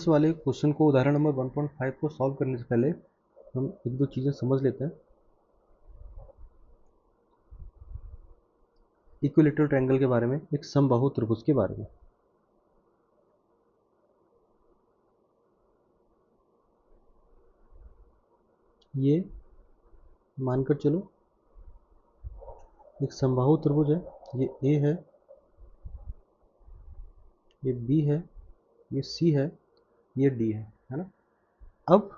इस वाले क्वेश्चन को उदाहरण नंबर 1.5 को सॉल्व करने से पहले हम एक दो चीज़ें समझ लेते हैं इक्विलेटरल ट्रायंगल के बारे में, एक समबाहु त्रिभुज के बारे में। ये मानकर चलो एक समबाहु त्रिभुज है, ये ए है, ये बी है, ये सी है, ये डी है ना। अब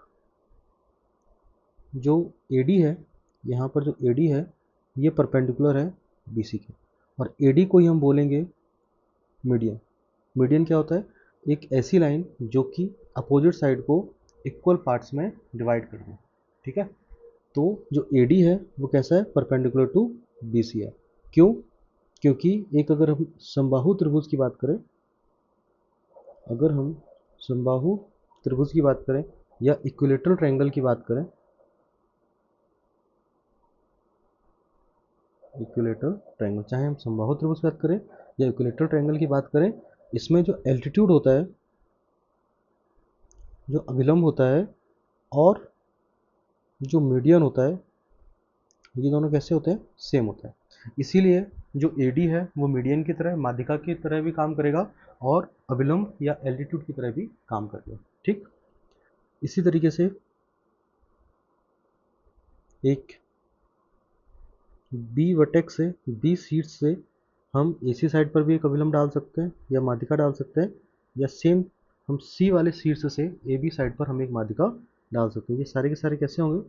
जो AD है, यहाँ पर जो AD है ये परपेंडिकुलर है BC के, और AD को ही हम बोलेंगे मीडियन। मीडियन क्या होता है? एक ऐसी लाइन जो कि अपोजिट साइड को इक्वल पार्ट्स में डिवाइड कर दे, ठीक है। तो जो AD है वो कैसा है? परपेंडिकुलर टू BC है। क्यों? क्योंकि एक अगर हम समबाहु त्रिभुज की बात करें, अगर हम समबाहु त्रिभुज की बात करें या इक्विलेटरल ट्रायंगल की बात करें, इक्विलेटरल ट्रायंगल, चाहे हम समबाहु त्रिभुज की बात करें या इक्विलेटरल ट्रायंगल की बात करें, इसमें जो एल्टीट्यूड होता है, जो अभिलंब होता है और जो मीडियन होता है, ये दोनों कैसे होते हैं? सेम होता है। इसीलिए जो AD है वो मीडियन की तरह, माध्यिका की तरह भी काम करेगा और अभिलंब या एल्टीट्यूड की तरह भी काम करेगा, ठीक। इसी तरीके से एक B वर्टेक्स से, B शीर्ष से हम AC साइड पर भी एक अभिलंब डाल सकते हैं या माध्यिका डाल सकते हैं, या सेम हम C वाले शीर्ष से AB साइड पर हम एक माध्यिका डाल सकते हैं। ये सारे के सारे कैसे होंगे?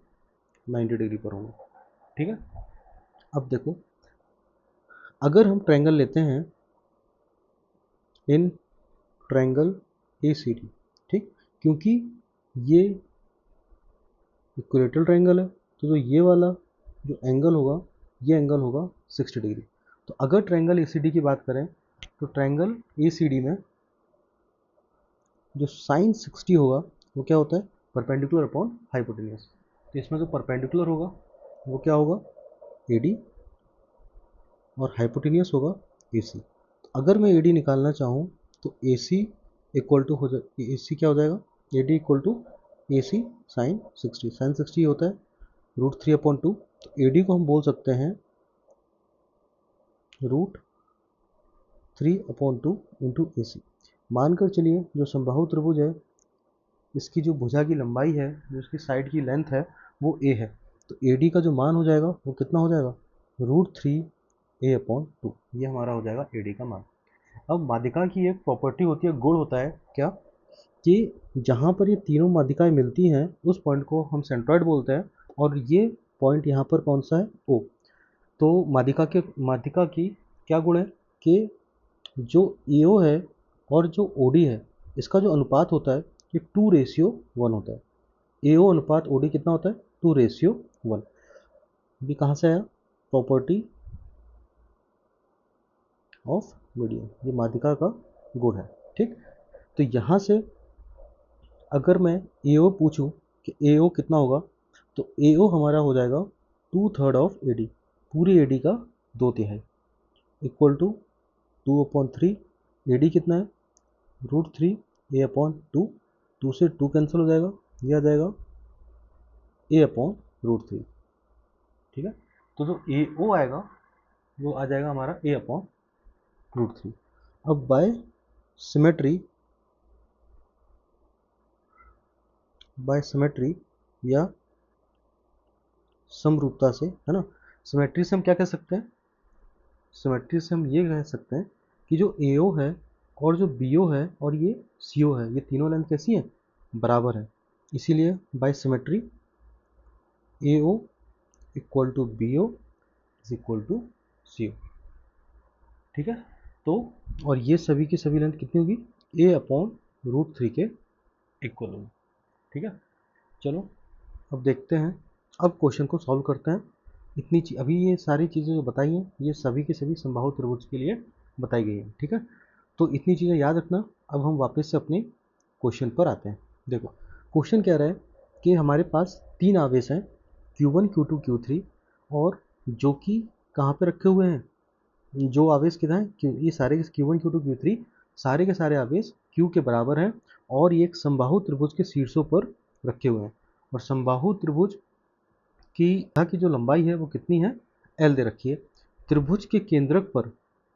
90 डिग्री पर होंगे, ठीक है। अब देखो, अगर हम ट्रायंगल लेते हैं इन ट्रायंगल ACD, ठीक, क्योंकि ये इक्विलेटरल ट्रायंगल है, तो जो ये वाला जो एंगल होगा, ये एंगल होगा 60 डिग्री। तो अगर ट्रायंगल ACD की बात करें तो ट्रायंगल ACD में जो साइन 60 होगा वो क्या होता है? Perpendicular upon hypotenuse. तो इसमें जो परपेंडिकुलर होगा वो क्या होगा? AD, और हाइपोटेन्यूज होगा AC। तो अगर मैं AD निकालना चाहूँ तो AC इक्वल टू AC क्या हो जाएगा? AD equal to AC sine 60। Sine 60 होता है √3/2। तो AD को हम बोल सकते हैं √3/2 इंटू AC। मानकर चलिए जो समबाहु त्रिभुज है, इसकी जो भुजा की लंबाई है, जो इसकी साइड की लेंथ है, वो A है। तो AD का जो मान हो जाएगा वो कितना हो जाएगा? √3a/2। ये हमारा हो जाएगा AD का मान। अब माध्यिका की एक प्रॉपर्टी होती है, गुण होता है क्या, कि जहाँ पर ये तीनों माध्यिकाएं मिलती हैं उस पॉइंट को हम सेंट्रॉइड बोलते हैं, और ये पॉइंट यहाँ पर कौन सा है? O। तो माध्यिका की क्या गुण है कि जो AO है और जो OD है, इसका जो अनुपात होता है ये 2:1 होता है। AO अनुपात OD कितना होता है? 2:1। ये कहाँ से आया? प्रॉपर्टी ऑफ मीडियन, ये माध्यिका का गुण है, ठीक। तो यहाँ से अगर मैं AO पूछूं कि AO कितना होगा, तो AO हमारा हो जाएगा 2/3 ऑफ AD, पूरी AD का 2/3, इक्वल टू 2/3। AD कितना है? √3a/2। 2 से 2 कैंसिल हो जाएगा, ये आ जाएगा a/√3, ठीक है। तो जो AO आएगा वो आ जाएगा हमारा a/√3। अब बाय सिमेट्री या समरूपता से, है ना, सिमेट्री से हम क्या कह सकते हैं? सिमेट्री से हम ये कह सकते हैं कि जो AO है और जो BO है और ये CO है, ये तीनों लेंथ कैसी है? बराबर है। इसीलिए by symmetry AO equal to BO is equal to CO, ठीक है। तो और ये सभी की सभी लेंथ कितनी होगी? a/√3 के इक्वल होगी, ठीक है। चलो अब देखते हैं, अब क्वेश्चन को सॉल्व करते हैं। अभी ये सारी चीज़ें जो बताई हैं ये सभी की सभी समबाहु त्रिभुज के लिए बताई गई हैं, ठीक है। तो इतनी चीज़ें याद रखना। अब हम वापस से अपने क्वेश्चन पर आते हैं। देखो क्वेश्चन कह रहा है कि हमारे पास 3 आवेश हैं, Q1 Q2 Q3, और जो कि कहाँ पे रखे हुए हैं? जो आवेश कितना है? ये सारे Q1 Q2 Q3 सारे के सारे आवेश Q के बराबर हैं और ये एक समबाहु त्रिभुज के शीर्षों पर रखे हुए हैं। और समबाहु त्रिभुज की यहाँ की जो लंबाई है वो कितनी है, एल दे रखी है। त्रिभुज के केंद्रक पर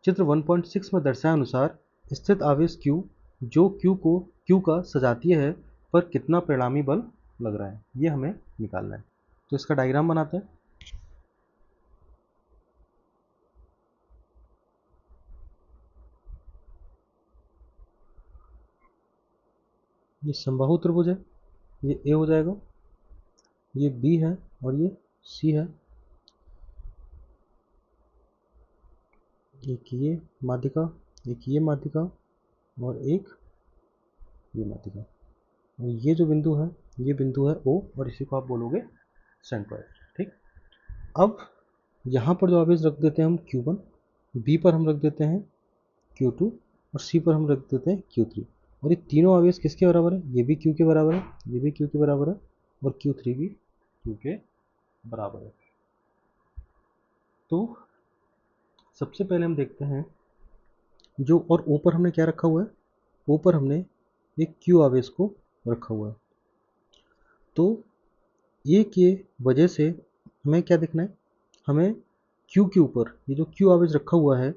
चित्र 1.6 में दर्शाए अनुसार स्थित आवेश Q जो Q का सजातीय है पर कितना परिणामी बल लग रहा है, ये हमें निकालना है। तो इसका डायग्राम बनाते हैं। ये समबाहु त्रिभुज है, ये ए हो जाएगा, ये बी है और ये सी है। एक ये माध्यिका, एक ये माध्यिका और एक ये माध्यिका। और ये जो बिंदु है ये बिंदु है ओ और इसी को आप बोलोगे सेंट्रॉइड। ठीक, अब यहाँ पर जो आवेश रख देते हैं हम Q1, बी पर हम रख देते हैं Q2 और सी पर हम रख देते हैं Q3। और ये तीनों आवेश किसके बराबर है, ये भी Q के बराबर है, ये भी Q के बराबर है और Q3 भी Q के बराबर है। तो सबसे पहले हम देखते हैं जो, और ओ पर हमने क्या रखा हुआ है, ओ पर हमने एक Q आवेश को रखा हुआ है। तो ये के वजह से हमें क्या देखना है, हमें Q के ऊपर ये जो Q आवेश रखा हुआ है,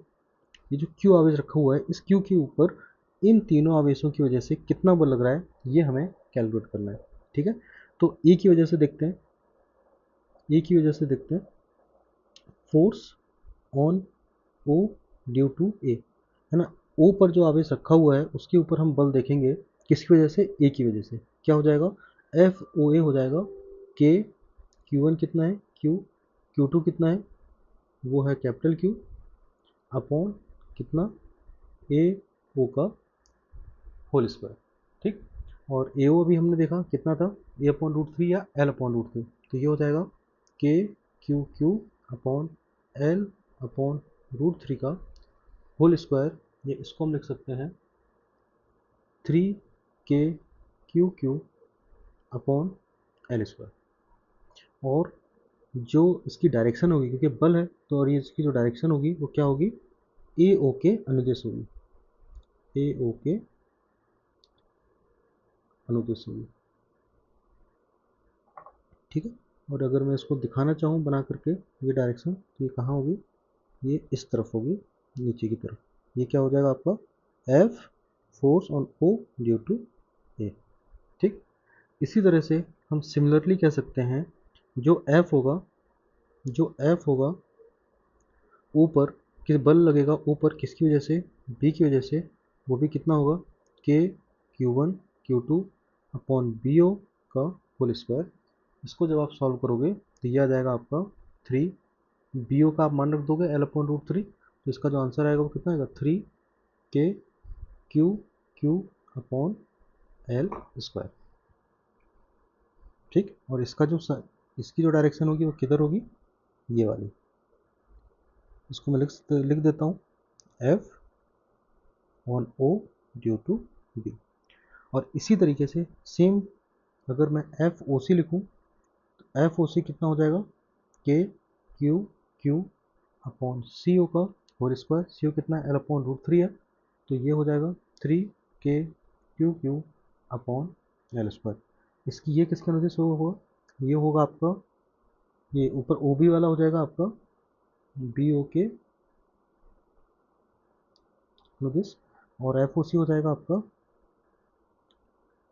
ये जो Q आवेश रखा हुआ है, इस Q के ऊपर इन तीनों आवेशों की वजह से कितना बल लग रहा है ये हमें कैलकुलेट करना है। ठीक है, तो ए की वजह से देखते हैं, ए की वजह से देखते हैं force on O due to A, है ना। ओ पर जो आवेश रखा हुआ है उसके ऊपर हम बल देखेंगे किसकी वजह से, ए की वजह से। क्या हो जाएगा, एफ ओ ए हो जाएगा के Q1 कितना है, Q2 कितना है, वो है कैपिटल Q अपॉन कितना, ए ओ का होल स्क्वायर। ठीक, और ए ओ भी हमने देखा कितना था, ए अपॉन रूट थ्री या एल अपॉन रूट थ्री। तो ये हो जाएगा K Q upon L upon root three का होल स्क्वायर। ये इसको हम लिख सकते हैं 3 के अपॉन एल स्क्वायर। और जो इसकी डायरेक्शन होगी, क्योंकि बल है तो, और ये इसकी जो डायरेक्शन होगी वो क्या होगी, ए ओ के अनुदेश होगी, ए ओ के अनुदेश होगी। ठीक है, और अगर मैं इसको दिखाना चाहूँ बना करके ये डायरेक्शन, तो ये कहाँ होगी, ये इस तरफ होगी, नीचे की तरफ। ये क्या हो जाएगा आपका, F force on O due to A. ठीक, इसी तरह से हम सिमिलरली कह सकते हैं जो एफ होगा, जो एफ होगा ऊपर किस बल लगेगा, ऊपर किसकी वजह से, बी की वजह से, वो भी कितना होगा, के Q1 Q2 upon B O का होल स्क्वायर। इसको जब आप सॉल्व करोगे तो ये आ जाएगा आपका 3, बी ओ का आप मान रख दोगे एल अपॉन रूट थ्री, तो इसका जो आंसर आएगा वो कितना आएगा, 3 के अपॉन एल स्क्वायर। ठीक, और इसका जो इसकी जो डायरेक्शन होगी वो किधर होगी, ये वाली। इसको मैं लिख देता हूँ F on O due to B. और इसी तरीके से सेम अगर मैं एफ ओ सी लिखूँ, तो एफ ओ सी कितना हो जाएगा, के क्यू अपॉन सी ओ का होल स्क्वायर। सी ओ कितना है, एल अपॉन रूट थ्री है, तो ये हो जाएगा 3 के अपॉन एल स्क्वायर। इसकी ये किसके अनुदेश होगा, ये होगा आपका, ये ऊपर ओ बी वाला हो जाएगा आपका बी ओ के अनुदेश, और एफ ओ सी हो जाएगा आपका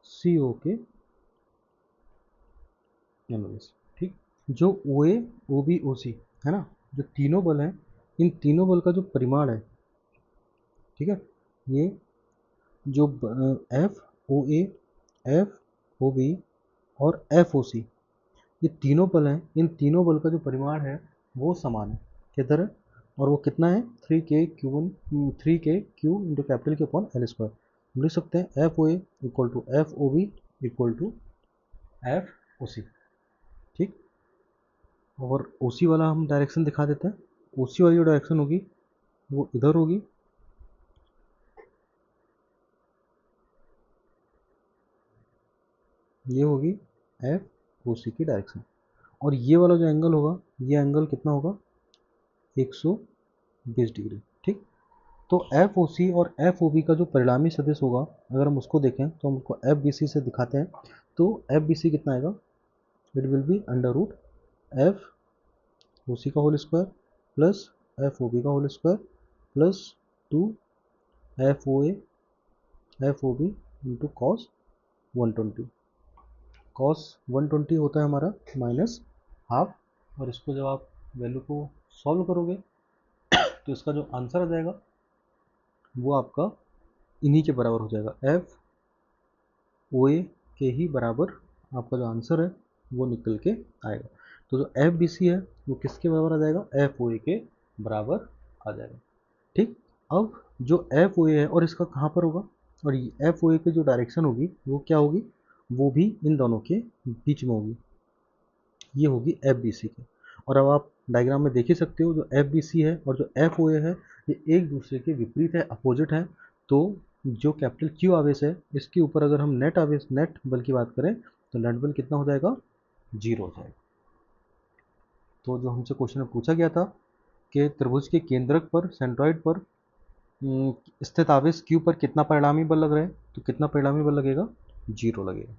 सी ओ के अनुदेश। ठीक, जो ओ ए ओ बी ओ सी है ना, जो तीनों बल हैं, इन तीनों बल का जो परिमाण है, ठीक है, ये जो एफ ओ ए, एफ ओ बी और एफ ओ सी, ये तीनों बल हैं, इन तीनों बल का जो परिमाण है वो समान है, किधर है, और वो कितना है, 3 into capital K upon L square. हम लिख सकते हैं F O A equal to F O B equal to F O C. ठीक, और ओ सी वाला हम डायरेक्शन दिखा देते हैं। ओ सी वाली जो डायरेक्शन होगी वो इधर होगी, ये होगी एफ ओ सी की डायरेक्शन। और ये वाला जो एंगल होगा, ये एंगल कितना होगा, 120 डिग्री। ठीक, तो एफ ओ सी और एफ ओ बी का जो परिणामी सदिश होगा, अगर हम उसको देखें तो हम उसको एफ बी सी से दिखाते हैं। तो एफ बी सी कितना आएगा, it will be under root F O C का whole square plus F O B का whole square plus 2 F O B into cos 120। Cos 120 होता है हमारा माइनस हाफ, और इसको जब आप वैल्यू को सॉल्व करोगे तो इसका जो आंसर आ जाएगा वो आपका इन्हीं के बराबर हो जाएगा, एफ ओ ए के ही बराबर आपका जो आंसर है वो निकल के आएगा। तो जो एफ बी सी है वो किसके बराबर आ जाएगा, एफ ओ ए के बराबर आ जाएगा। ठीक, अब जो एफ ओ ए है और इसका कहाँ पर होगा, और एफ ओ ए की जो डायरेक्शन होगी वो क्या होगी, वो भी इन दोनों के बीच में होगी, ये होगी एफ बी सी की। और अब आप डायग्राम में देख ही सकते हो, जो एफ बी सी है और जो एफ ओ ए है ये एक दूसरे के विपरीत है, अपोजिट है। तो जो कैपिटल क्यू आवेश है इसके ऊपर अगर हम नेट आवेश, नेट बल की बात करें तो नेट बल कितना हो जाएगा, 0 हो जाएगा। तो जो हमसे क्वेश्चन में पूछा गया था कि त्रिभुज के केंद्रक पर, सेंट्रॉइड पर स्थित आवेश क्यू पर कितना परिणामी बल लग रहा है, तो कितना परिणामी बल लगेगा, 0 लगेगा।